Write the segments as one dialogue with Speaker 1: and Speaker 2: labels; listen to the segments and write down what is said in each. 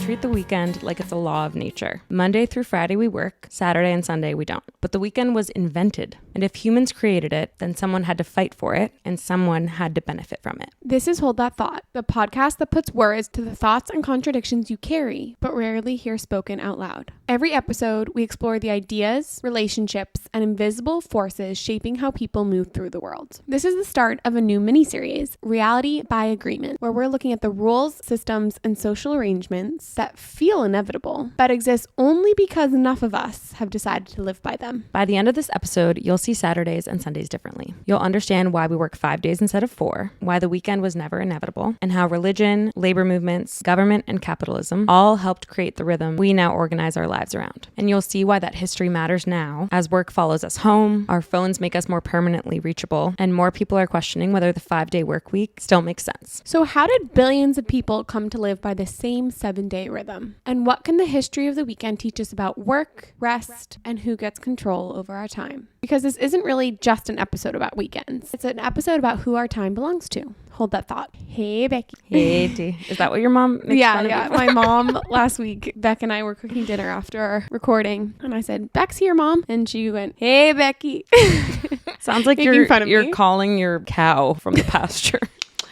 Speaker 1: treat the weekend like it's a law of nature. Monday through Friday we work, Saturday and Sunday we don't. But the weekend was invented. And if humans created it, then someone had to fight for it and someone had to benefit from it.
Speaker 2: This is Hold That Thought, the podcast that puts words to the thoughts and contradictions you carry, but rarely hear spoken out loud. Every episode, we explore the ideas, relationships, and invisible forces shaping how people move through the world. This is the start of a new mini-series, Reality by Agreement, where we're looking at the rules, systems, and social arrangements that feel inevitable, but exist only because enough of us have decided to live by them.
Speaker 1: By the end of this episode, you'll see Saturdays and Sundays differently. You'll understand why we work 5 days instead of 4, why the weekend was never inevitable, and how religion, labor movements, government, and capitalism all helped create the rhythm we now organize our lives around. And you'll see why that history matters now as work follows us home, our phones make us more permanently reachable, and more people are questioning whether the 5-day work week still makes sense.
Speaker 2: So how did billions of people come to live by the same 7-day rhythm? And what can the history of the weekend teach us about work, rest, and who gets control over our time? Because this isn't really just an episode about weekends. It's an episode about who our time belongs to. Hold that thought. Hey, Becky.
Speaker 1: Hey, T. Is that what your mom makes fun of
Speaker 2: Yeah.
Speaker 1: you for?
Speaker 2: My mom last week, Beck and I were cooking dinner after our recording. And I said, Beck's here, Mom. And she went, hey, Becky.
Speaker 1: Sounds like
Speaker 2: Making fun of
Speaker 1: you're
Speaker 2: me.
Speaker 1: calling your cow from the pasture.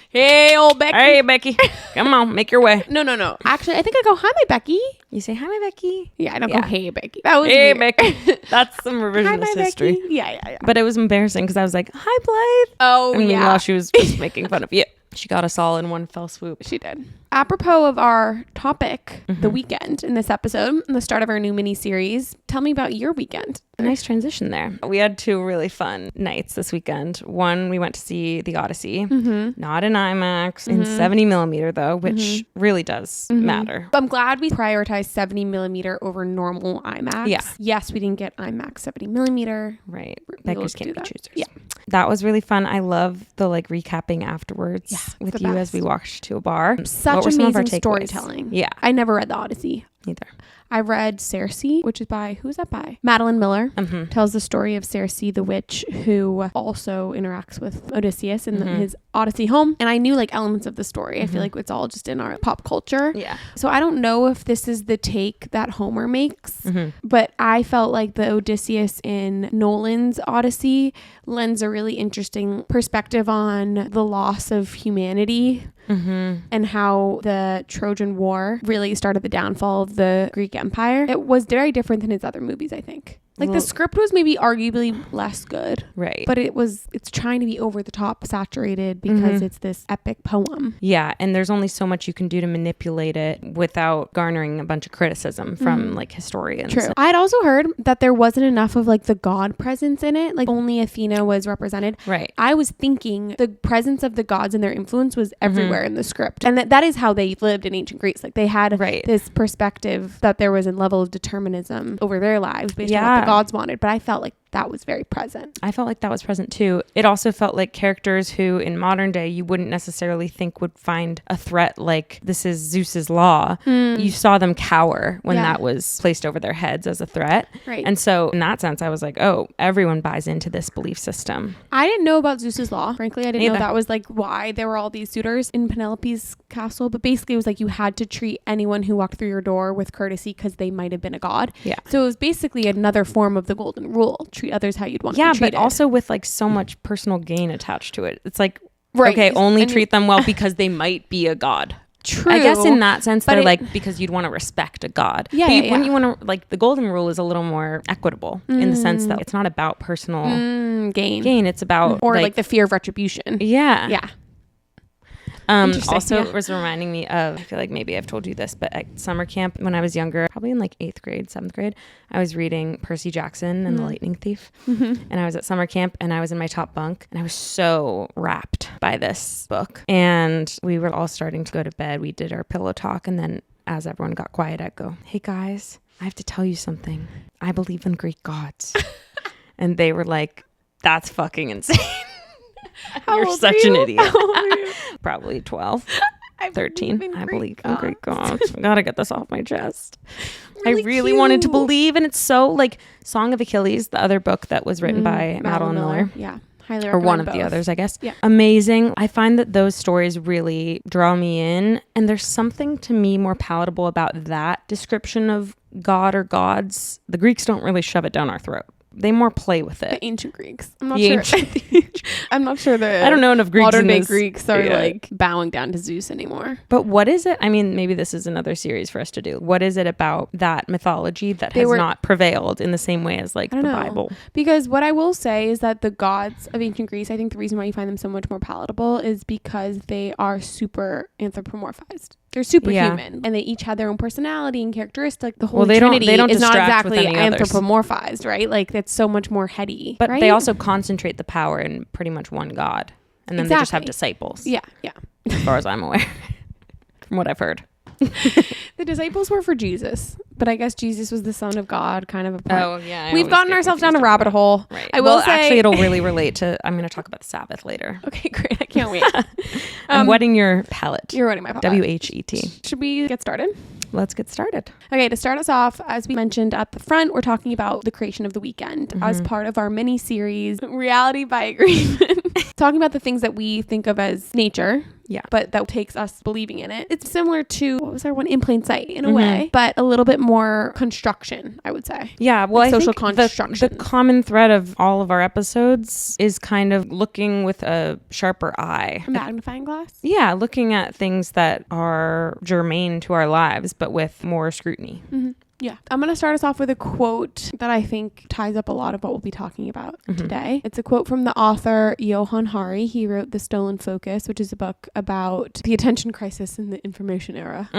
Speaker 2: Hey, old Becky.
Speaker 1: Hey, Becky. Come on, make your way.
Speaker 2: No. Actually, I think I go, hi, my Becky.
Speaker 1: You say, hi, my Becky.
Speaker 2: Yeah, I don't
Speaker 1: Yeah.
Speaker 2: go, hey, Becky. That was
Speaker 1: Hey,
Speaker 2: weird.
Speaker 1: Becky. That's some
Speaker 2: Hi,
Speaker 1: revisionist
Speaker 2: my
Speaker 1: history.
Speaker 2: Becky. Yeah.
Speaker 1: But it was embarrassing because I was like, hi, Blythe.
Speaker 2: Oh,
Speaker 1: And
Speaker 2: yeah.
Speaker 1: meanwhile, she was just making fun of you. She got us all in one fell swoop.
Speaker 2: She did. Apropos of our topic, the weekend in this episode, and the start of our new mini series, tell me about your weekend.
Speaker 1: A nice transition there. We had 2 really fun nights this weekend. One, we went to see The Odyssey, not in IMAX, in 70 millimeter though, which really does matter.
Speaker 2: I'm glad we prioritized 70 millimeter over normal IMAX.
Speaker 1: Yeah.
Speaker 2: Yes, we didn't get IMAX 70 millimeter.
Speaker 1: Right.
Speaker 2: We'll
Speaker 1: Beggars
Speaker 2: do
Speaker 1: can't be
Speaker 2: that.
Speaker 1: choosers.
Speaker 2: Yeah.
Speaker 1: That was really fun. I love the recapping afterwards with
Speaker 2: the
Speaker 1: you
Speaker 2: best.
Speaker 1: as we walked to a bar.
Speaker 2: Such
Speaker 1: What were some of our
Speaker 2: amazing
Speaker 1: takeaways?
Speaker 2: storytelling.
Speaker 1: Yeah.
Speaker 2: I never read The Odyssey.
Speaker 1: Neither.
Speaker 2: I read Circe, which is by, who's that by? Madeline Miller. Tells the story of Circe, the witch, who also interacts with Odysseus in his Odyssey home. And I knew elements of the story. I feel like it's all just in our pop culture.
Speaker 1: Yeah.
Speaker 2: So I don't know if this is the take that Homer makes, but I felt like the Odysseus in Nolan's Odyssey lends a really interesting perspective on the loss of humanity. And how the Trojan War really started the downfall of the Greek Empire. It was very different than his other movies, I think. The script was maybe arguably less good.
Speaker 1: Right.
Speaker 2: But it's trying to be over the top, saturated, because it's this epic poem.
Speaker 1: Yeah. And there's only so much you can do to manipulate it without garnering a bunch of criticism from historians.
Speaker 2: True. I had also heard that there wasn't enough of the god presence in it. Only Athena was represented.
Speaker 1: Right.
Speaker 2: I was thinking the presence of the gods and their influence was everywhere in the script. And that is how they lived in ancient Greece. They had this perspective that there was a level of determinism over their lives based on what the gods wanted. But I felt like that was very present.
Speaker 1: I felt like that was present too. It also felt like characters who in modern day you wouldn't necessarily think would find a threat like this is Zeus's law. You saw them cower when that was placed over their heads as a threat.
Speaker 2: Right.
Speaker 1: And so in that sense, I was like, oh, everyone buys into this belief system.
Speaker 2: I didn't know about Zeus's law. Frankly, I didn't know
Speaker 1: Neither.
Speaker 2: that was why there were all these suitors in Penelope's castle. But basically it was you had to treat anyone who walked through your door with courtesy because they might have been a god.
Speaker 1: Yeah.
Speaker 2: So it was basically another form of the golden rule. Treat others how you'd want to be treated.
Speaker 1: But also with so much personal gain attached to it. It's
Speaker 2: Right.
Speaker 1: okay, only
Speaker 2: And
Speaker 1: treat them well because they might be a god.
Speaker 2: True.
Speaker 1: I guess in that sense,
Speaker 2: But
Speaker 1: they're because you'd want to respect a god.
Speaker 2: Yeah,
Speaker 1: But
Speaker 2: yeah,
Speaker 1: wouldn't you want to, the golden rule is a little more equitable in the sense that it's not about personal gain. It's about
Speaker 2: or the fear of retribution.
Speaker 1: Yeah.
Speaker 2: Yeah.
Speaker 1: Also,
Speaker 2: yeah.
Speaker 1: it was reminding me of, I feel like maybe I've told you this, but at summer camp when I was younger, probably in 8th grade, 7th grade, I was reading Percy Jackson and the Lightning Thief. And I was at summer camp and I was in my top bunk and I was so rapt by this book. And we were all starting to go to bed. We did our pillow talk. And then as everyone got quiet, I'd go, hey guys, I have to tell you something. I believe in Greek gods. And they were like, that's fucking insane. You're such an idiot. Probably 12, 13. I believe in Greek gods. I gotta get this off my chest. Really I really wanted to believe, and it's so Song of Achilles, the other book that was written by Madeline Miller.
Speaker 2: Yeah. Highly
Speaker 1: or
Speaker 2: recommend
Speaker 1: one of
Speaker 2: both.
Speaker 1: the others, I guess.
Speaker 2: Yeah.
Speaker 1: Amazing. I find that those stories really draw me in, and there's something to me more palatable about that description of God or gods. The Greeks don't really shove it down our throat. They more play with it.
Speaker 2: The ancient Greeks. I'm not
Speaker 1: The
Speaker 2: sure. I'm not sure
Speaker 1: I don't know enough Greeks
Speaker 2: modern
Speaker 1: in
Speaker 2: day
Speaker 1: this.
Speaker 2: Greeks are like bowing down to Zeus anymore.
Speaker 1: But what is it? I mean, maybe this is another series for us to do. What is it about that mythology that has not prevailed in the same way as like the Bible?
Speaker 2: Because what I will say is that the gods of ancient Greece, I think the reason why you find them so much more palatable is because they are super anthropomorphized. They're superhuman, and they each have their own personality and characteristic. The whole Trinity is not exactly anthropomorphized, right? Like that's so much more heady.
Speaker 1: But they also concentrate the power in pretty much one God, and then they just have disciples.
Speaker 2: Yeah.
Speaker 1: As far as I'm aware, from what I've heard.
Speaker 2: The disciples were for Jesus, but I guess Jesus was the son of God, kind of a point.
Speaker 1: Oh yeah,
Speaker 2: we've gotten ourselves down a rabbit hole.
Speaker 1: Right.
Speaker 2: I will say,
Speaker 1: actually, it'll really relate to. I'm going to talk about the Sabbath later.
Speaker 2: Okay, great. I can't wait.
Speaker 1: I'm wetting your palate.
Speaker 2: You're wetting my palate.
Speaker 1: WHET.
Speaker 2: Should we get started?
Speaker 1: Let's get started.
Speaker 2: Okay, to start us off, as we mentioned at the front, we're talking about the creation of the weekend as part of our mini series, Reality by Agreement. Talking about the things that we think of as nature. Yeah. But that takes us believing in it. It's similar to, what was our one? In Plain Sight, in a way, but a little bit more construction, I would say.
Speaker 1: Yeah. Well,
Speaker 2: like
Speaker 1: I
Speaker 2: social
Speaker 1: think
Speaker 2: construction.
Speaker 1: The common thread of all of our episodes is kind of looking with a sharper eye.
Speaker 2: A magnifying glass?
Speaker 1: Yeah. Looking at things that are germane to our lives, but with more scrutiny.
Speaker 2: Mm-hmm. Yeah. I'm going to start us off with a quote that I think ties up a lot of what we'll be talking about today. It's a quote from the author Johann Hari. He wrote The Stolen Focus, which is a book about the attention crisis in the information era.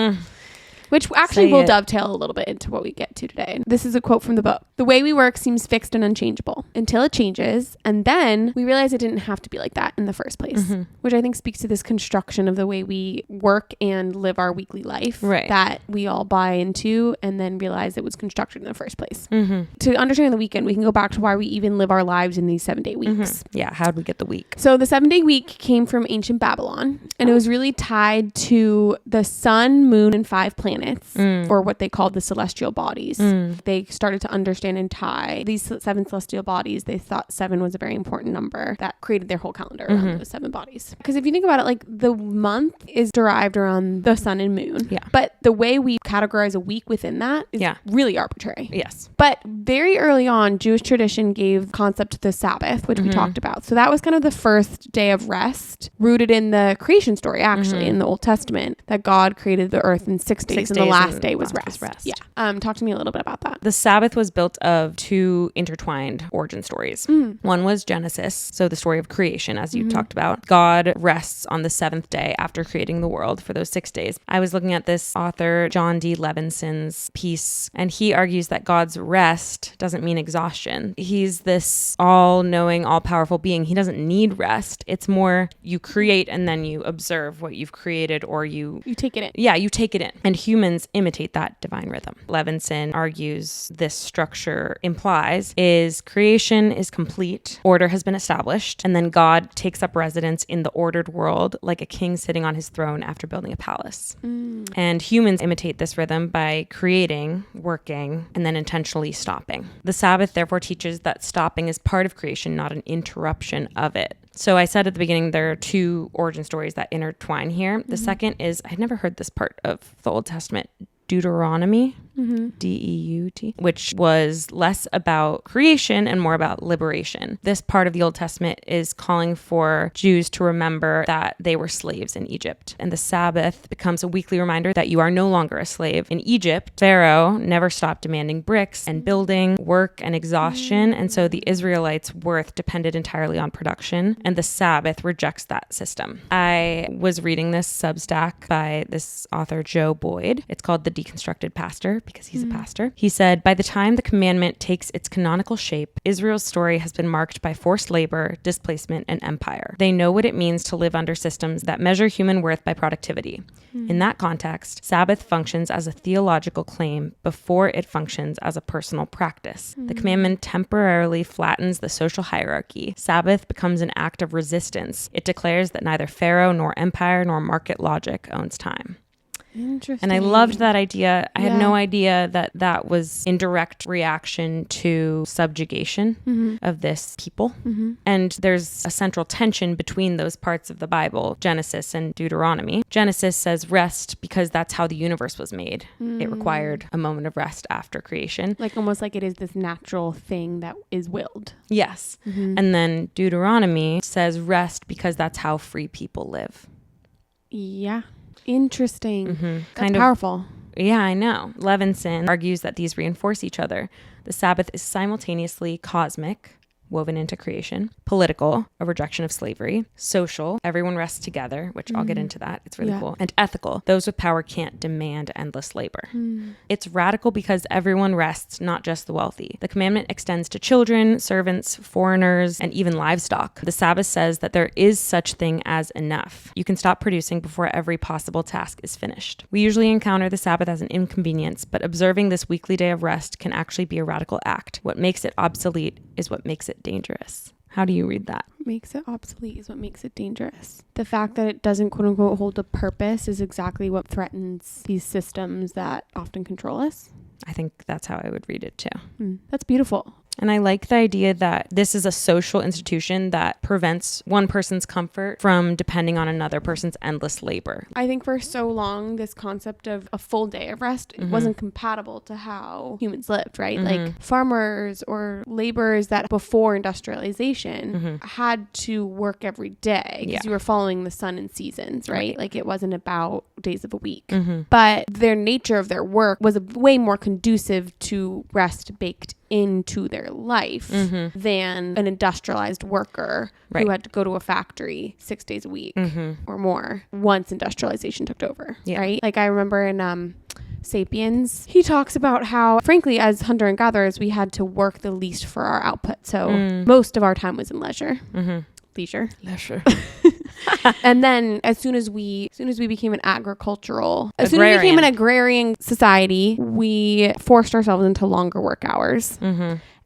Speaker 2: Which actually will dovetail a little bit into what we get to today. This is a quote from the book. The way we work seems fixed and unchangeable until it changes. And then we realize it didn't have to be like that in the first place, which I think speaks to this construction of the way we work and live our weekly life that we all buy into and then realize it was constructed in the first place. To understand the weekend, we can go back to why we even live our lives in these 7-day weeks.
Speaker 1: Yeah. How'd we get the week?
Speaker 2: So the 7-day week came from ancient Babylon, and it was really tied to the sun, moon, and 5 planets. Or what they called the celestial bodies. They started to understand and tie these 7 celestial bodies. They thought 7 was a very important number that created their whole calendar around those 7 bodies. Because if you think about it, like the month is derived around the sun and moon. Yeah. But the way we categorize a week within that is really arbitrary.
Speaker 1: Yes.
Speaker 2: But very early on, Jewish tradition gave concept to the Sabbath, which we talked about. So that was kind of the first day of rest, rooted in the creation story, actually, in the Old Testament, that God created the earth in 6 days. And the last day was rest. Yeah. Talk to me a little bit about that.
Speaker 1: The Sabbath was built of 2 intertwined origin stories. One was Genesis, so the story of creation, as you talked about. God rests on the 7th day after creating the world for those 6 days. I was looking at this author, John D. Levinson's piece, and he argues that God's rest doesn't mean exhaustion. He's this all-knowing, all-powerful being. He doesn't need rest. It's more you create and then you observe what you've created, or you
Speaker 2: take it in.
Speaker 1: Yeah, you take it in. And humans imitate that divine rhythm. Levinson argues this structure implies is creation is complete, order has been established, and then God takes up residence in the ordered world like a king sitting on his throne after building a palace. And humans imitate this rhythm by creating, working, and then intentionally stopping. The Sabbath therefore teaches that stopping is part of creation, not an interruption of it. So I said at the beginning, there are 2 origin stories that intertwine here. The second is, I'd never heard this part of the Old Testament, Deuteronomy, Deut, which was less about creation and more about liberation. This part of the Old Testament is calling for Jews to remember that they were slaves in Egypt. And the Sabbath becomes a weekly reminder that you are no longer a slave. In Egypt, Pharaoh never stopped demanding bricks and building, work and exhaustion. And so the Israelites' worth depended entirely on production. And the Sabbath rejects that system. I was reading this Substack by this author, Joe Boyd. It's called The Deconstructed Pastor, because he's a pastor. He said, by the time the commandment takes its canonical shape, Israel's story has been marked by forced labor, displacement, and empire. They know what it means to live under systems that measure human worth by productivity. In that context, Sabbath functions as a theological claim before it functions as a personal practice. The commandment temporarily flattens the social hierarchy. Sabbath becomes an act of resistance. It declares that neither Pharaoh nor empire nor market logic owns time.
Speaker 2: Interesting.
Speaker 1: And I loved that idea. I had
Speaker 2: Yeah.
Speaker 1: no idea that that was in direct reaction to subjugation of this people. And there's a central tension between those parts of the Bible, Genesis and Deuteronomy. Genesis says rest because that's how the universe was made. It required a moment of rest after creation.
Speaker 2: Like almost like it is this natural thing that is willed.
Speaker 1: Yes. And then Deuteronomy says rest because that's how free people live.
Speaker 2: Yeah. Interesting. That's
Speaker 1: Kind of
Speaker 2: powerful.
Speaker 1: Yeah, I know. Levinson argues that these reinforce each other. The Sabbath is simultaneously cosmic, woven into creation, political, a rejection of slavery, social, everyone rests together, which I'll get into that. It's really cool. And ethical, those with power can't demand endless labor. It's radical because everyone rests, not just the wealthy. The commandment extends to children, servants, foreigners, and even livestock. The Sabbath says that there is such thing as enough. You can stop producing before every possible task is finished. We usually encounter the Sabbath as an inconvenience, but observing this weekly day of rest can actually be a radical act. What makes it obsolete is what makes it dangerous. How do you read that?
Speaker 2: What makes it obsolete is what makes it dangerous. The fact that it doesn't quote unquote hold a purpose is exactly what threatens these systems that often control us.
Speaker 1: I think that's how I would read it too.
Speaker 2: That's beautiful.
Speaker 1: And I like the idea that this is a social institution that prevents one person's comfort from depending on another person's endless labor.
Speaker 2: I think for so long, this concept of a full day of rest wasn't compatible to how humans lived, right? Like farmers or laborers that before industrialization had to work every day because you were following the sun and seasons, right? Like it wasn't about days of a week. But their nature of their work was way more conducive to rest baked into their life than an industrialized worker who had to go to a factory 6 days a week or more once industrialization took over, right? Like I remember in Sapiens, he talks about how, frankly, as hunter and gatherers, we had to work the least for our output. So most of our time was in leisure. Leisure. And then as soon as we became an agrarian society, we forced ourselves into longer work hours.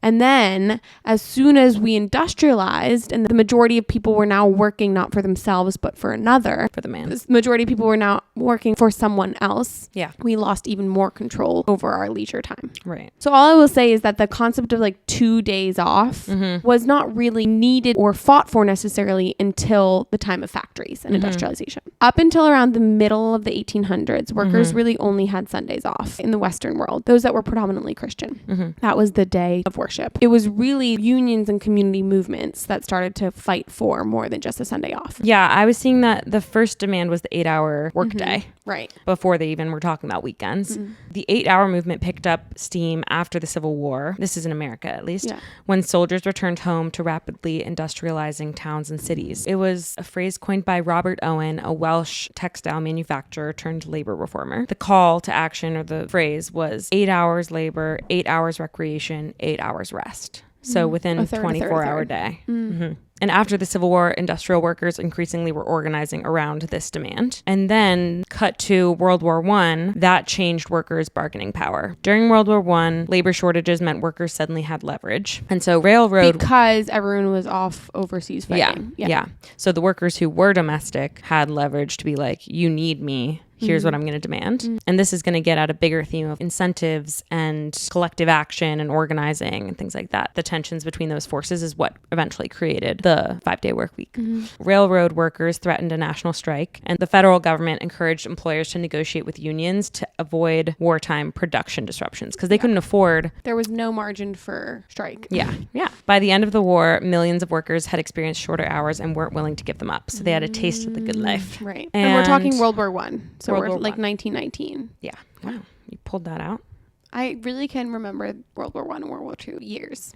Speaker 2: And then as soon as we industrialized and the majority of people were now working not for themselves, but for another,
Speaker 1: For the man.
Speaker 2: the majority of people were now working for someone else.
Speaker 1: Yeah.
Speaker 2: We lost even more control over our leisure time.
Speaker 1: Right.
Speaker 2: So all I will say is that the concept of like 2 days off was not really needed or fought for necessarily until the time of factories and industrialization. Up until around the middle of the 1800s, workers really only had Sundays off in the Western world, those that were predominantly Christian. That was the day of worship. It was really unions and community movements that started to fight for more than just a Sunday off.
Speaker 1: Yeah, I was seeing that the first demand was the 8-hour workday.
Speaker 2: Right.
Speaker 1: Before they even were talking about weekends. The 8-hour movement picked up steam after the Civil War. This is in America, at least, when soldiers returned home to rapidly industrializing towns and cities. It was a phrase coined by Robert Owen, a Welsh textile manufacturer turned labor reformer. The call to action, or the phrase, was 8 hours labor, 8 hours recreation, 8 hours rest. So within a 24-hour day. And after the Civil War, industrial workers increasingly were organizing around this demand. And then cut to World War I, that changed workers' bargaining power. During World War I, labor shortages meant workers suddenly had leverage. And so
Speaker 2: because everyone was off overseas fighting.
Speaker 1: Yeah. So the workers who were domestic had leverage to be like, you need me. Here's what I'm going to demand. And this is going to get at a bigger theme of incentives and collective action and organizing and things like that. The tensions between those forces is what eventually created the 5-day work week. Railroad workers threatened a national strike, and the federal government encouraged employers to negotiate with unions to avoid wartime production disruptions because they couldn't afford.
Speaker 2: There was no margin for strike.
Speaker 1: Yeah. By the end of the war, millions of workers had experienced shorter hours and weren't willing to give them up. So they had a taste of the good life.
Speaker 2: Right. And we're talking World War I. So we're like 1919.
Speaker 1: Yeah. Wow. You pulled that out.
Speaker 2: I really can remember World War I and World War II years.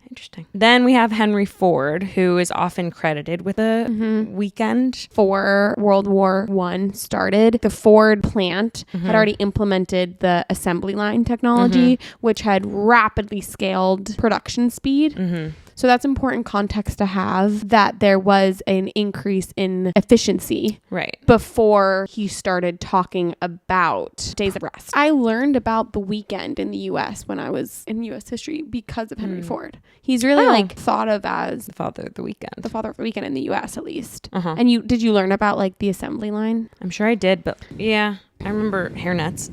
Speaker 1: Interesting. Then we have Henry Ford, who is often credited with a weekend.
Speaker 2: Before World War I started, the Ford plant had already implemented the assembly line technology, which had rapidly scaled production speed. So that's important context to have, that there was an increase in efficiency
Speaker 1: Right.
Speaker 2: before he started talking about days of rest. I learned about the weekend in the U.S. when I was in U.S. history because of Henry Ford. He's really like thought of as
Speaker 1: The father of the weekend.
Speaker 2: the father of the weekend in the U.S. at least.
Speaker 1: Uh-huh.
Speaker 2: And did you learn about like the assembly line?
Speaker 1: I'm sure I did, but yeah, I remember hairnets.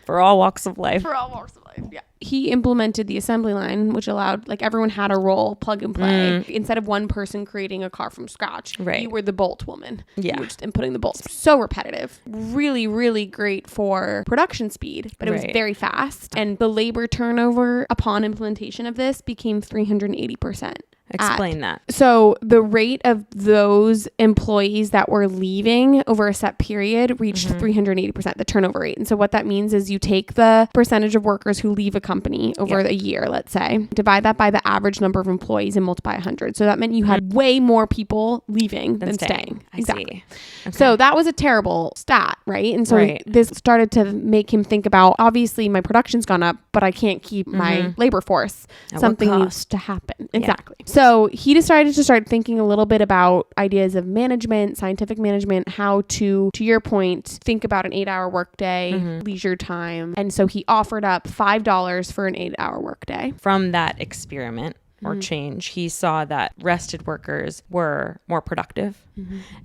Speaker 1: For all walks of life.
Speaker 2: For all walks of life, yeah. He implemented the assembly line, which allowed, like, everyone had a role, plug and play. Instead of one person creating a car from scratch,
Speaker 1: Right.
Speaker 2: you were the bolt woman.
Speaker 1: Yeah.
Speaker 2: You were just inputting the bolts. So repetitive. Really, really great for production speed, but it was
Speaker 1: Right.
Speaker 2: very fast. And the labor turnover upon implementation of this became 380%.
Speaker 1: Explain that.
Speaker 2: So the rate of those employees that were leaving over a set period reached 380%, the turnover rate. And so what that means is you take the percentage of workers who leave a company over a year, let's say, divide that by the average number of employees and multiply 100. So that meant you had way more people leaving than staying.
Speaker 1: Exactly. Okay.
Speaker 2: So that was a terrible stat, right? And so this started to make him think about, obviously my production's gone up, but I can't keep my labor force.
Speaker 1: At
Speaker 2: Something
Speaker 1: what
Speaker 2: needs
Speaker 1: cost?
Speaker 2: to happen. Exactly. So he decided to start thinking a little bit about ideas of management, scientific management, how to your point, think about an 8-hour workday, leisure time. And so he offered up $5 for an 8-hour workday.
Speaker 1: From that experiment or change, he saw that rested workers were more productive.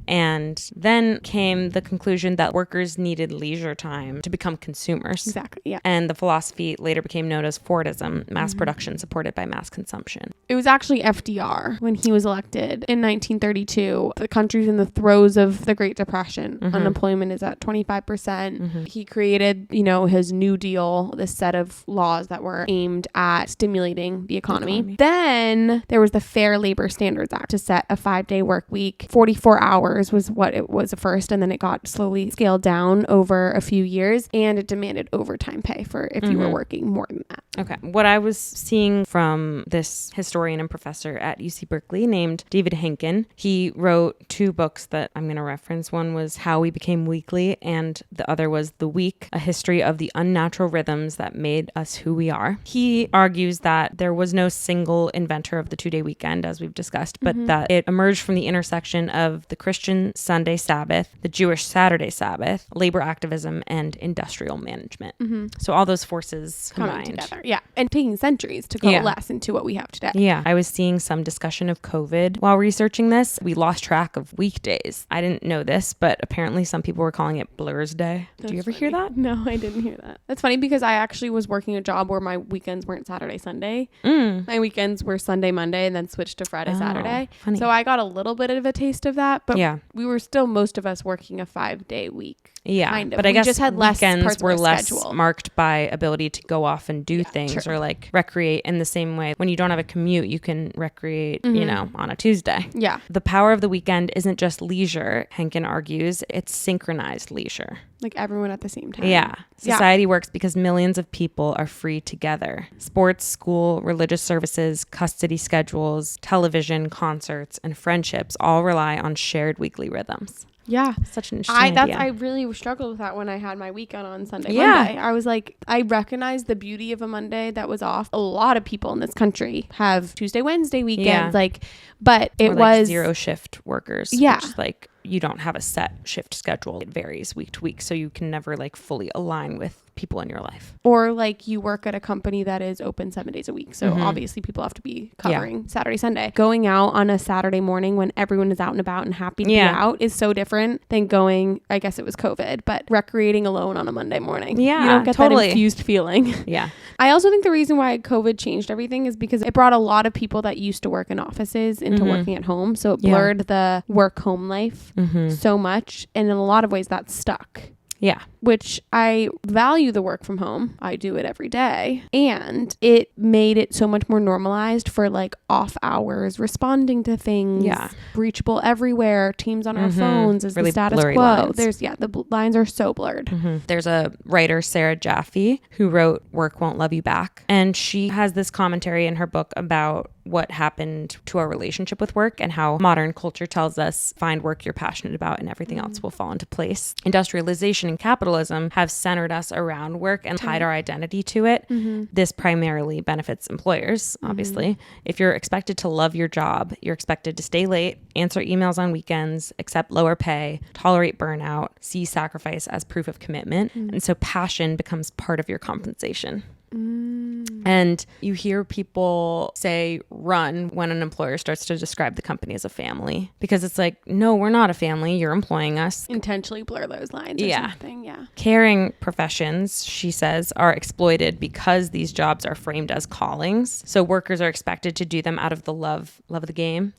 Speaker 1: And then came the conclusion that workers needed leisure time to become consumers.
Speaker 2: Exactly. Yeah.
Speaker 1: And the philosophy later became known as Fordism, mass production supported by mass consumption.
Speaker 2: It was actually FDR when he was elected in 1932. The country's in the throes of the Great Depression. Unemployment is at 25%. He created, his New Deal, this set of laws that were aimed at stimulating the economy. Then there was the Fair Labor Standards Act to set a 5-day work week. 44 hours was what it was at first, and then it got slowly scaled down over a few years, and it demanded overtime pay for if you were working more than that.
Speaker 1: Okay. What I was seeing from this historian and professor at UC Berkeley named David Henkin, he wrote 2 books that I'm going to reference. One was How We Became Weekly, and the other was The Week, A History of the Unnatural Rhythms That Made Us Who We Are. He argues that there was no single inventor of the 2-day weekend, as we've discussed, but that it emerged from the intersection of the Christian Sunday Sabbath, the Jewish Saturday Sabbath, labor activism, and industrial management. So all those forces
Speaker 2: Coming
Speaker 1: combined.
Speaker 2: together. Yeah. And taking centuries to coalesce into what we have today.
Speaker 1: Yeah. I was seeing some discussion of COVID while researching this. We lost track of weekdays. I didn't know this, but apparently some people were calling it Blur's Day. Did you ever hear that?
Speaker 2: No, I didn't hear that. That's funny because I actually was working a job where my weekends weren't Saturday, Sunday. My weekends were Sunday, Monday, and then switched to Friday, Saturday.
Speaker 1: Funny.
Speaker 2: So I got a little bit of a taste of that, but
Speaker 1: Yeah.
Speaker 2: we were still, most of us, working a 5-day week.
Speaker 1: Yeah,
Speaker 2: kind of.
Speaker 1: But I
Speaker 2: We
Speaker 1: guess
Speaker 2: just had less
Speaker 1: weekends
Speaker 2: parts of
Speaker 1: were
Speaker 2: our
Speaker 1: less
Speaker 2: schedule.
Speaker 1: marked by ability to go off and do things
Speaker 2: true.
Speaker 1: or like recreate in the same way. When you don't have a commute, you can recreate, on a Tuesday.
Speaker 2: Yeah.
Speaker 1: The power of the weekend isn't just leisure, Henkin argues, it's synchronized leisure.
Speaker 2: Like everyone at the same time.
Speaker 1: Yeah. Society works because millions of people are free together. Sports, school, religious services, custody schedules, television, concerts, and friendships all rely on shared weekly rhythms.
Speaker 2: Yeah.
Speaker 1: Such an interesting idea.
Speaker 2: I really struggled with that when I had my weekend on Sunday,
Speaker 1: Yeah.
Speaker 2: Monday. I was like, I recognized the beauty of a Monday that was off. A lot of people in this country have Tuesday, Wednesday weekends, but it
Speaker 1: Or like
Speaker 2: was
Speaker 1: 0 shift workers.
Speaker 2: Yeah.
Speaker 1: Which is like you don't have a set shift schedule. It varies week to week. So you can never like fully align with people in your life.
Speaker 2: Or like you work at a company that is open 7 days a week. So obviously people have to be covering Saturday, Sunday. Going out on a Saturday morning when everyone is out and about and happy to be out is so different than going, I guess it was COVID, but recreating alone on a Monday morning.
Speaker 1: Yeah,
Speaker 2: You don't get
Speaker 1: totally.
Speaker 2: that infused feeling.
Speaker 1: Yeah.
Speaker 2: I also think the reason why COVID changed everything is because it brought a lot of people that used to work in offices into working at home. So it blurred the work home life so much. And in a lot of ways that stuck.
Speaker 1: Yeah.
Speaker 2: Which I value the work from home. I do it every day. And it made it so much more normalized for like off hours, responding to things.
Speaker 1: Yeah.
Speaker 2: Reachable everywhere. Teams on our phones is
Speaker 1: Really
Speaker 2: the status
Speaker 1: blurry
Speaker 2: quo.
Speaker 1: lines.
Speaker 2: The lines are so blurred.
Speaker 1: There's a writer, Sarah Jaffe, who wrote Work Won't Love You Back. And she has this commentary in her book about what happened to our relationship with work and how modern culture tells us find work you're passionate about and everything else will fall into place. Industrialization and capitalism capitalism have centered us around work and tied our identity to it. This primarily benefits employers, obviously. If you're expected to love your job, you're expected to stay late, answer emails on weekends, accept lower pay, tolerate burnout, see sacrifice as proof of commitment. And so passion becomes part of your compensation. And you hear people say run when an employer starts to describe the company as a family, because it's like, no, we're not a family. You're employing us.
Speaker 2: Intentionally blur those lines or something. Yeah.
Speaker 1: Caring professions, she says, are exploited because these jobs are framed as callings. So workers are expected to do them out of the love of the game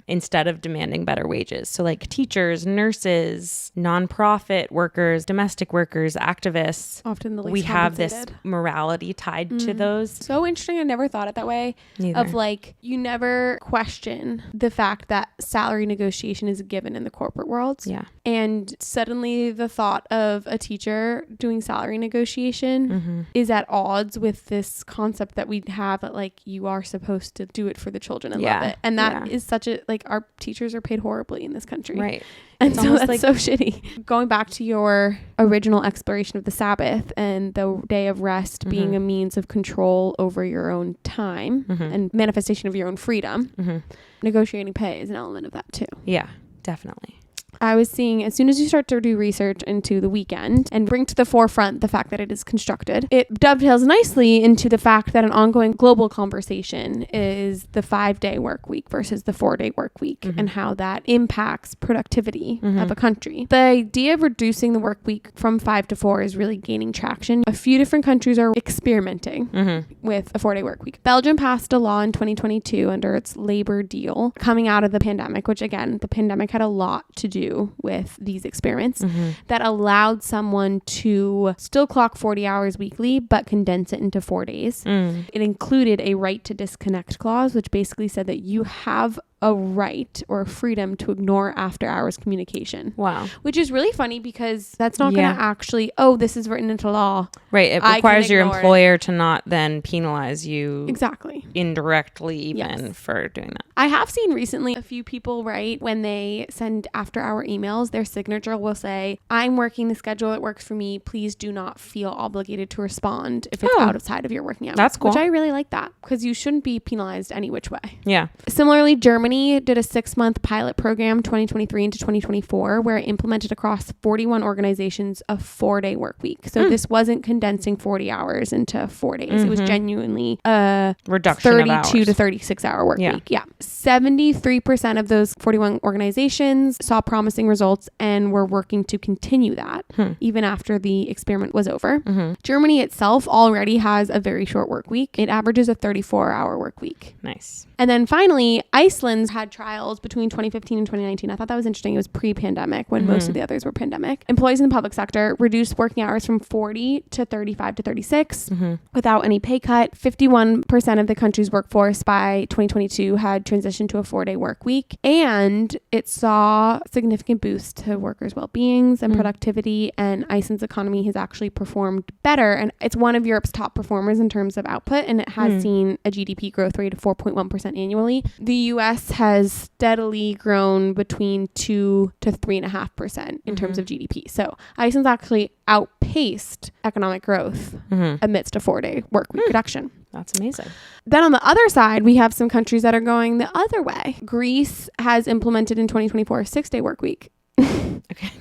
Speaker 1: instead of demanding better wages. So like teachers, nurses, nonprofit workers, domestic workers, activists,
Speaker 2: often the least
Speaker 1: we have this
Speaker 2: compensated.
Speaker 1: morality tied to those.
Speaker 2: So interesting. I never thought it that way.
Speaker 1: Neither.
Speaker 2: Of like, you never question the fact that salary negotiation is a given in the corporate world.
Speaker 1: Yeah.
Speaker 2: And suddenly the thought of a teacher doing salary negotiation is at odds with this concept that we have that like you are supposed to do it for the children and love it. And that is such a, like, our teachers are paid horribly in this country.
Speaker 1: Right.
Speaker 2: And
Speaker 1: It's
Speaker 2: so
Speaker 1: almost
Speaker 2: that's so shitty. Going back to your original exploration of the Sabbath and the day of rest being a means of control over your own time and manifestation of your own freedom, negotiating pay is an element of that too.
Speaker 1: Yeah, definitely.
Speaker 2: I was seeing, as soon as you start to do research into the weekend and bring to the forefront the fact that it is constructed, it dovetails nicely into the fact that an ongoing global conversation is the 5-day work week versus the 4-day work week and how that impacts productivity of a country. The idea of reducing the work week from 5 to 4 is really gaining traction. A few different countries are experimenting with a 4-day work week. Belgium passed a law in 2022 under its labor deal coming out of the pandemic, which again, the pandemic had a lot to do with these experiments that allowed someone to still clock 40 hours weekly, but condense it into 4 days. It included a right to disconnect clause, which basically said that you have a right or a freedom to ignore after hours communication.
Speaker 1: Wow.
Speaker 2: Which is really funny because that's not going to actually, this is written into law.
Speaker 1: Right. It requires your employer to not then penalize you.
Speaker 2: Exactly.
Speaker 1: Indirectly even for doing that.
Speaker 2: I have seen recently a few people write when they send after hour emails, their signature will say, I'm working the schedule that works for me. Please do not feel obligated to respond if it's outside of your working hours.
Speaker 1: That's cool.
Speaker 2: Which I really like that because you shouldn't be penalized any which way.
Speaker 1: Yeah.
Speaker 2: Similarly, Germany did a 6-month pilot program, 2023 into 2024, where it implemented across 41 organizations a 4-day work week. So this wasn't condensing 40 hours into 4 days. It was genuinely a
Speaker 1: reduction
Speaker 2: 32 to 36 hour work week. Yeah. 73% of those 41 organizations saw promising results and were working to continue that even after the experiment was over. Germany itself already has a very short work week. It averages a 34-hour work week.
Speaker 1: Nice.
Speaker 2: And then finally, Iceland had trials between 2015 and 2019. I thought that was interesting. It was pre-pandemic when most of the others were pandemic. Employees in the public sector reduced working hours from 40 to 35 to 36 without any pay cut. 51% of the country's workforce by 2022 had transitioned to a 4-day work week. And it saw significant boost to workers' well-beings and productivity. And Iceland's economy has actually performed better. And it's one of Europe's top performers in terms of output. And it has seen a GDP growth rate of 4.1% annually. The US has steadily grown between 2 to 3.5% in terms of GDP. So Iceland's actually outpaced economic growth amidst a 4-day work week reduction.
Speaker 1: That's amazing.
Speaker 2: Then on the other side, we have some countries that are going the other way. Greece has implemented in 2024 a 6-day work week.
Speaker 1: Okay.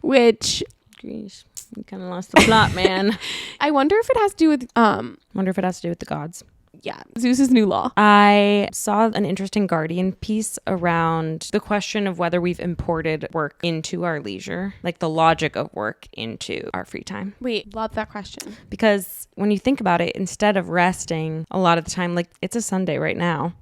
Speaker 2: Which...
Speaker 1: Greece. You kind of lost the plot, man.
Speaker 2: I wonder if it has to do with...
Speaker 1: Wonder if it has to do with the gods.
Speaker 2: Yeah, Zeus's new law.
Speaker 1: I saw an interesting Guardian piece around the question of whether we've imported work into our leisure, like the logic of work into our free time.
Speaker 2: Wait, love that question.
Speaker 1: Because when you think about it, instead of resting a lot of the time, like it's a Sunday right now.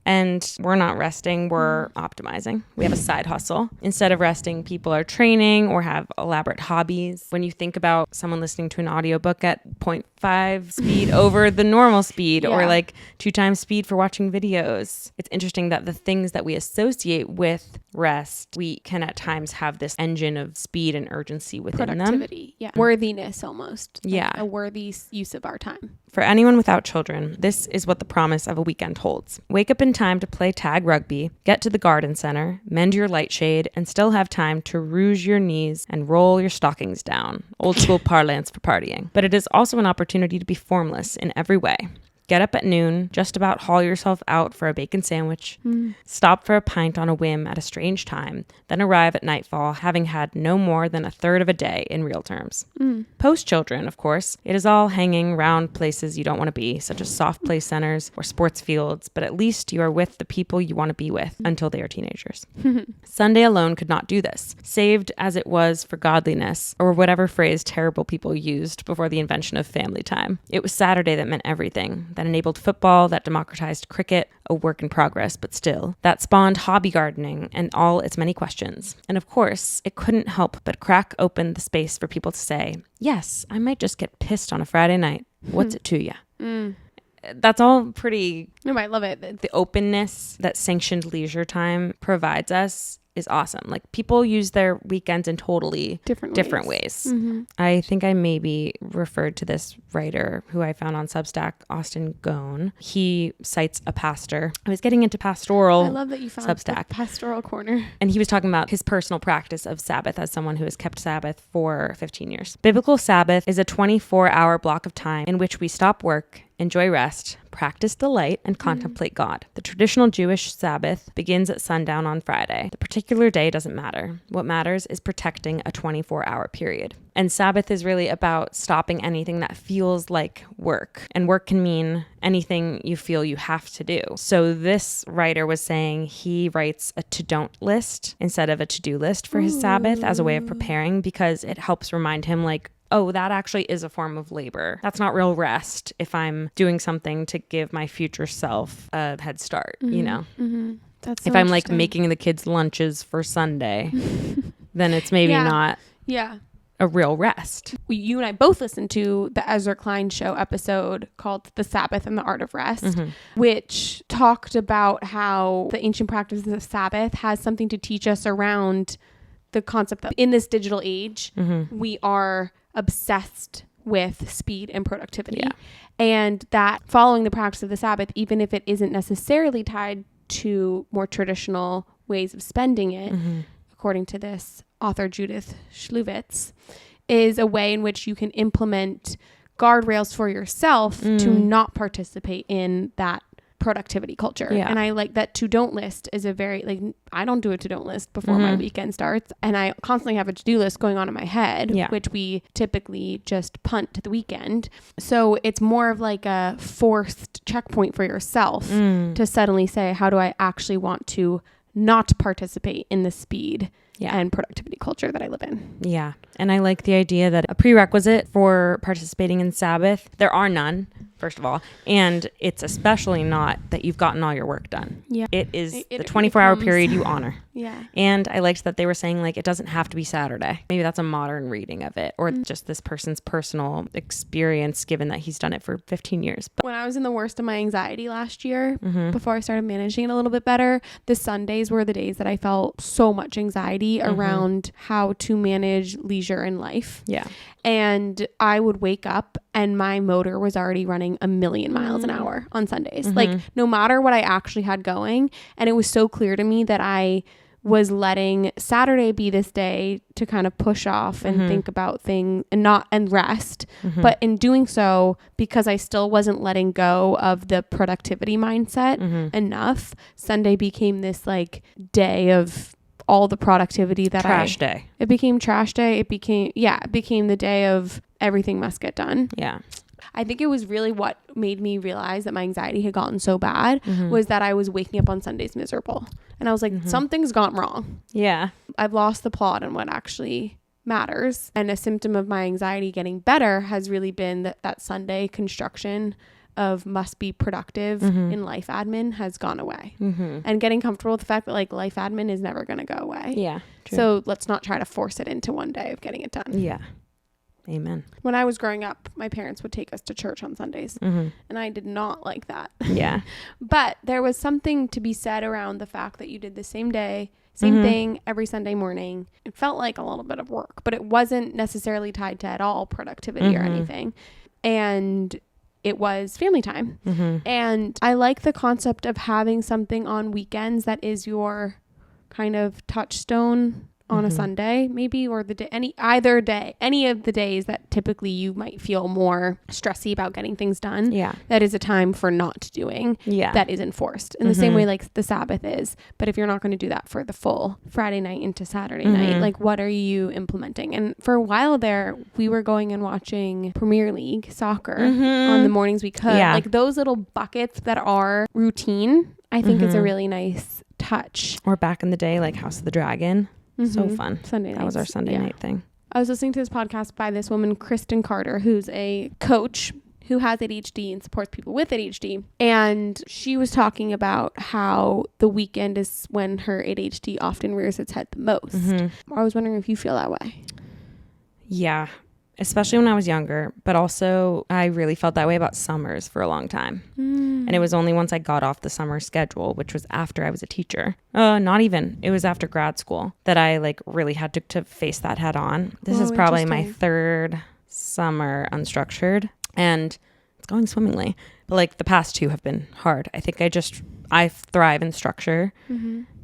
Speaker 1: And we're not resting, we're optimizing. We have a side hustle. Instead of resting, people are training or have elaborate hobbies. When you think about someone listening to an audiobook at 0.5 speed over the normal speed or like 2 times speed for watching videos, it's interesting that the things that we associate with rest, we can at times have this engine of speed and urgency within
Speaker 2: Productivity,
Speaker 1: them.
Speaker 2: worthiness almost.
Speaker 1: Yeah.
Speaker 2: A worthy use of our time.
Speaker 1: For anyone without children, this is what the promise of a weekend holds. Wake up in time to play tag rugby, get to the garden center, mend your light shade, and still have time to rouge your knees and roll your stockings down. Old school parlance for partying. But it is also an opportunity to be formless in every way. Get up at noon, just about haul yourself out for a bacon sandwich, stop for a pint on a whim at a strange time, then arrive at nightfall having had no more than a third of a day in real terms. Post-children, of course, it is all hanging around places you don't want to be, such as soft play centers or sports fields, but at least you are with the people you want to be with until they are teenagers. Sunday alone could not do this, saved as it was for godliness, or whatever phrase terrible people used before the invention of family time. It was Saturday that meant everything. That enabled football, that democratized cricket, a work in progress, but still. That spawned hobby gardening and all its many questions. And of course, it couldn't help but crack open the space for people to say, yes, I might just get pissed on a Friday night. What's it to you? That's all pretty...
Speaker 2: No, I love it.
Speaker 1: The openness that sanctioned leisure time provides us is awesome. Like, people use their weekends in totally different ways. I think I maybe referred to this writer who I found on Substack, Austin Goen. He cites a pastor. I was getting into pastoral.
Speaker 2: I love that you found Substack pastoral corner.
Speaker 1: And he was talking about his personal practice of Sabbath as someone who has kept Sabbath for 15 years. Biblical Sabbath is a 24-hour block of time in which we stop work, enjoy rest, practice delight, and contemplate God. The traditional Jewish Sabbath begins at sundown on Friday. The particular day doesn't matter. What matters is protecting a 24-hour period. And Sabbath is really about stopping anything that feels like work. And work can mean anything you feel you have to do. So this writer was saying he writes a to-don't list instead of a to-do list for his Sabbath as a way of preparing, because it helps remind him, like, oh, that actually is a form of labor. That's not real rest if I'm doing something to give my future self a head start, you know?
Speaker 2: That's so
Speaker 1: if I'm like making the kids lunches for Sunday, then it's maybe not a real rest.
Speaker 2: You and I both listened to the Ezra Klein show episode called The Sabbath and the Art of Rest, which talked about how the ancient practice of Sabbath has something to teach us around the concept that in this digital age, we are obsessed with speed and productivity, and that following the practice of the Sabbath, even if it isn't necessarily tied to more traditional ways of spending it, according to this author Judith Schluvitz, is a way in which you can implement guardrails for yourself to not participate in that productivity culture. And I like that to-don't list is a very, like, I don't do a to-don't list before my weekend starts, and I constantly have a to-do list going on in my head, which we typically just punt to the weekend. So it's more of like a forced checkpoint for yourself to suddenly say, how do I actually want to not participate in the speed and productivity culture that I live in?
Speaker 1: Yeah. And I like the idea that a prerequisite for participating in Sabbath, there are none, first of all. And it's especially not that you've gotten all your work done. Yeah. It is the 24-hour period you honor. And I liked that they were saying, like, it doesn't have to be Saturday. Maybe that's a modern reading of it, or just this person's personal experience, given that he's done it for 15 years. But
Speaker 2: when I was in the worst of my anxiety last year, before I started managing it a little bit better, the Sundays were the days that I felt so much anxiety around how to manage leisure in life. And I would wake up and my motor was already running a million miles an hour on Sundays. Like, no matter what I actually had going. And it was so clear to me that I was letting Saturday be this day to kind of push off and think about things and rest. But in doing so, because I still wasn't letting go of the productivity mindset enough, Sunday became this like day of all the productivity that
Speaker 1: trash day.
Speaker 2: It became trash day. It became the day of everything must get done. I think it was really what made me realize that my anxiety had gotten so bad was that I was waking up on Sundays miserable. And I was like, something's gone wrong. I've lost the plot on what actually matters. And a symptom of my anxiety getting better has really been that Sunday construction of must be productive in life admin has gone away. And getting comfortable with the fact that like life admin is never going to go away. True. So let's not try to force it into one day of getting it done.
Speaker 1: Amen.
Speaker 2: When I was growing up, my parents would take us to church on Sundays, and I did not like that. But there was something to be said around the fact that you did the same day, same thing every Sunday morning. It felt like a little bit of work, but it wasn't necessarily tied to at all productivity or anything. And it was family time.
Speaker 1: Mm-hmm.
Speaker 2: And I like the concept of having something on weekends that is your kind of touchstone on a Sunday, maybe, or any of the days that typically you might feel more stressy about getting things done.
Speaker 1: Yeah.
Speaker 2: That is a time for not doing.
Speaker 1: Yeah.
Speaker 2: That is enforced in the same way like the Sabbath is. But if you're not going to do that for the full Friday night into Saturday night, like what are you implementing? And for a while there, we were going and watching Premier League soccer on the mornings we could.
Speaker 1: Yeah.
Speaker 2: Like those little buckets that are routine, I think is a really nice touch.
Speaker 1: Or back in the day, like House of the Dragon. So fun.
Speaker 2: Sunday nights.
Speaker 1: That was our Sunday night thing.
Speaker 2: I was listening to this podcast by this woman, Kristen Carter, who's a coach who has ADHD and supports people with ADHD. And she was talking about how the weekend is when her ADHD often rears its head the most. I was wondering if you feel that way.
Speaker 1: Yeah. Especially when I was younger, but also I really felt that way about summers for a long time. And it was only once I got off the summer schedule, which was after I was a teacher. Not even. It was after grad school that I like really had to face that head on. This is probably my third summer unstructured and it's going swimmingly. But like the past two have been hard. I think I thrive in structure.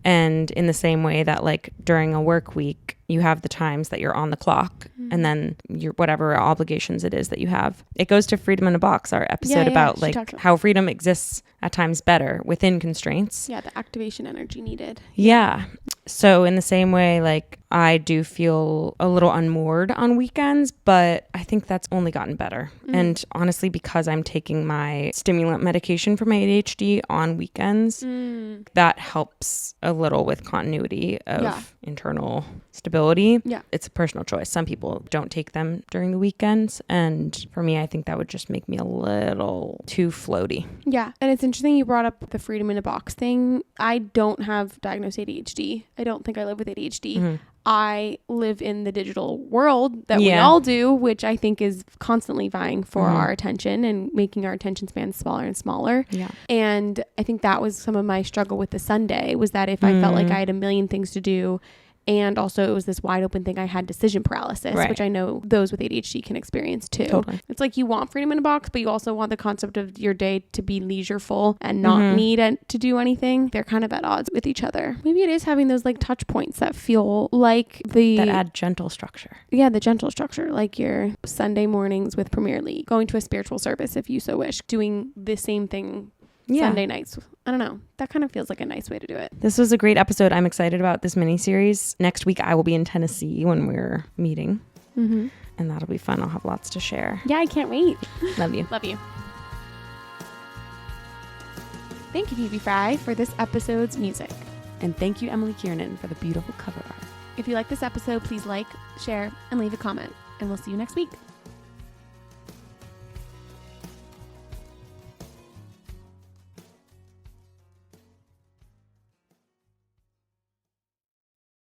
Speaker 1: And in the same way that like during a work week, you have the times that you're on the clock and then your whatever obligations it is that you have. It goes to Freedom in a Box, our episode about like how freedom exists at times better within constraints.
Speaker 2: Yeah, the activation energy needed.
Speaker 1: Yeah. So in the same way, like I do feel a little unmoored on weekends, but I think that's only gotten better. And honestly, because I'm taking my stimulant medication for my ADHD on weekends, that helps a little with continuity of internal stability.
Speaker 2: Yeah.
Speaker 1: It's a personal choice. Some people don't take them during the weekends. And for me, I think that would just make me a little too floaty.
Speaker 2: Yeah. And it's interesting you brought up the Freedom in a Box thing. I don't have diagnosed ADHD. I don't think I live with ADHD. I live in the digital world that we all do, which I think is constantly vying for our attention and making our attention spans smaller and smaller. Yeah. And I think that was some of my struggle with the Sunday was that if I felt like I had a million things to do, and also it was this wide open thing, I had decision paralysis, which I know those with ADHD can experience too. Totally. It's like you want freedom in a box, but you also want the concept of your day to be leisureful and not need to do anything. They're kind of at odds with each other. Maybe it is having those like touch points that feel like that
Speaker 1: add gentle structure.
Speaker 2: Yeah, the gentle structure, like your Sunday mornings with Premier League, going to a spiritual service if you so wish, doing the same thing Sunday nights. I don't know. That kind of feels like a nice way to do it.
Speaker 1: This was a great episode. I'm excited about this mini-series. Next week, I will be in Tennessee when we're meeting. And that'll be fun. I'll have lots to share.
Speaker 2: Yeah, I can't wait.
Speaker 1: Love you.
Speaker 2: Love you. Thank you, Phoebe Fry, for this episode's music.
Speaker 1: And thank you, Emily Kiernan, for the beautiful cover art.
Speaker 2: If you like this episode, please like, share, and leave a comment. And we'll see you next week.